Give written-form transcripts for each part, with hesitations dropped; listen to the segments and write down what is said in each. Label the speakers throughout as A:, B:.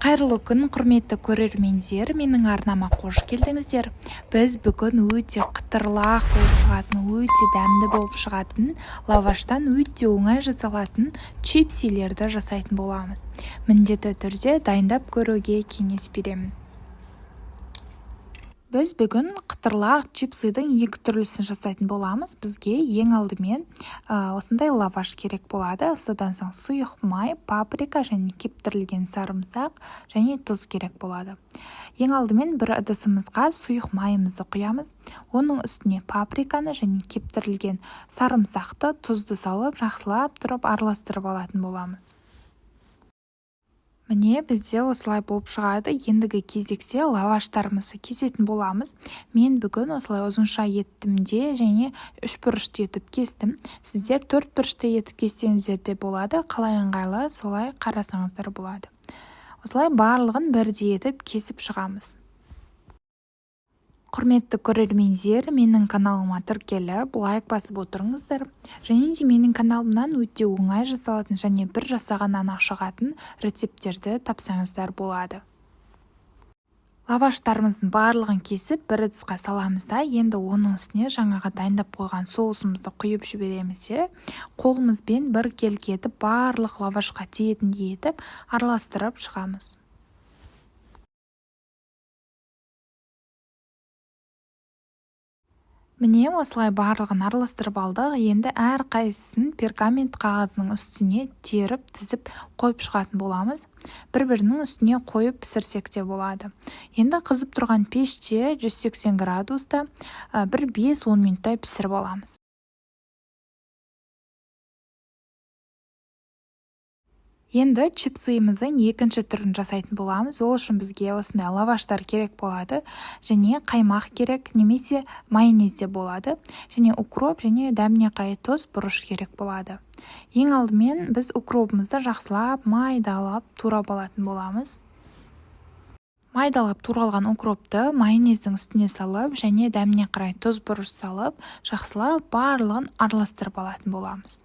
A: Қайырлы күн, құрметті көрермендер, менің арнама қош келдіңіздер. Біз бүгін өте қытырлақ болып шығатын, өте дәмді болып шығатын, лаваштан өте оңай жасалатын чипсилерді жасайтын боламыз. Міндетті түрде дайындап көруге кеңес беремін. Біз бүгін қытырлақ чипсидің екі түрлісін жасайтын боламыз. Бізге ең алдымен осындай лаваш керек болады. Содан соң сұйық май, паприка және кептірілген сарымсақ және тұз керек болады. Ең алдымен бір ыдысымызға сұйық майымызды құямыз. Оның үстіне паприканы және кептірілген сарымсақты, тұзды салып, жақсылап тұрып араластырып алатын боламыз. Міне бізде осылай болып шығады. Ендігі кезекте лаваштарымызды кесетін боламыз. Мен бүгін осылай ұзынша еттімде және үшбұрышты етіп кестім. Сіздер төртбұрышты етіп кессеңіздер де болады. Қалай ыңғайлы, солай қарасаңыздар болады. Осылай барлығын бірдей етіп кесіп шығамыз. Құрметті көрермендер, менің каналыма тіркеліп, лайк басып отырыңыздар. Және де менің каналымнан өте оңай жасалатын және бір жасағаннан шығатын рецепттерді тапсаңыздар болады. Лаваштарымыздың барлығын кесіп бір ыдысқа саламыз да, енді оның үстіне жаңағы дайындап қойған соусымызды құйып жібереміз. Қолымызбен бір келкетіп, барлық лавашқа тиетіндей етіп араластырып шығамыз. Міне осылай барлығын араластырып алдық. Енді әр қайсысын пергамент қағазының үстіне теріп, тізіп қойып шығатын боламыз. Бір-бірінің үстіне қойып пісірсек те болады. Енді қызып тұрған пеште 180 градуста бір 5-10 минуттай пісіріп аламыз. Енді чипсыйымыздың екінші түрін жасайтын боламыз. Ол үшін бізге осындай лаваштар керек болады. Және қаймақ керек, немесе майонез де болады. Және укроп және дәміне қарай тұз, бұрыш керек болады. Ең алдымен біз укропымызды жақсылап, майдалап, турап алатын боламыз. Майдалап туралған укропты майонездің үстіне салып, және дәміне қарай тұз, бұрыш салып, жақсылап барлығын араластырып алатын боламыз.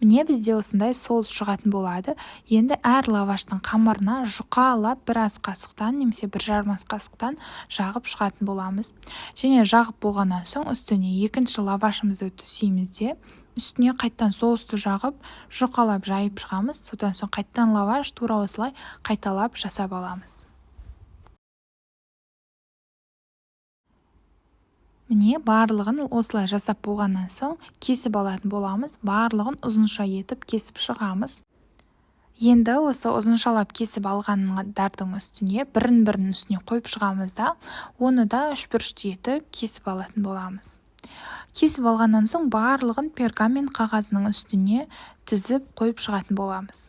A: Міне бізде осындай соус шығатын болады. Енді әр лаваштың қамырына жұқалап бір ас қасықтан немесе бір жарым ас қасықтан жағып шығатын боламыз. Және жағып болғаннан соң үстіне екінші лавашымызды төсейміз де, үстіне қайттан соусты жағып, жұқалап жайып шығамыз. Содан соң қайттан лаваш тура осылай қайталап жасап аламыз. Міне барлығын осылай жасап болғаннан соң кесіп алатын боламыз. Барлығын ұзынша етіп кесіп шығамыз. Енді осы ұзыншалап кесіп алғандардың үстіне бірін үстіне қойып шығамыз да, оны да үшбұрышты етіп кесіп алатын боламыз. Кесіп алғаннан соң барлығын пергамент қағазының үстіне тізіп қойып шығатын боламыз.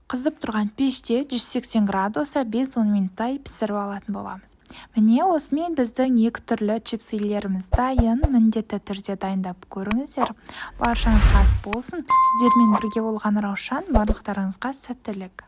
A: Қызып тұрған пеште 180 градуса 5-10 минуттай пісіріп алатын боламыз. Міне осымен біздің екі түрлі чипсилеріміз дайын. Міндетті түрде дайындап көріңіздер. Баршаңызға ас болсын. Сіздермен бірге болған Раушан. Барлықтарыңызға сәттілік.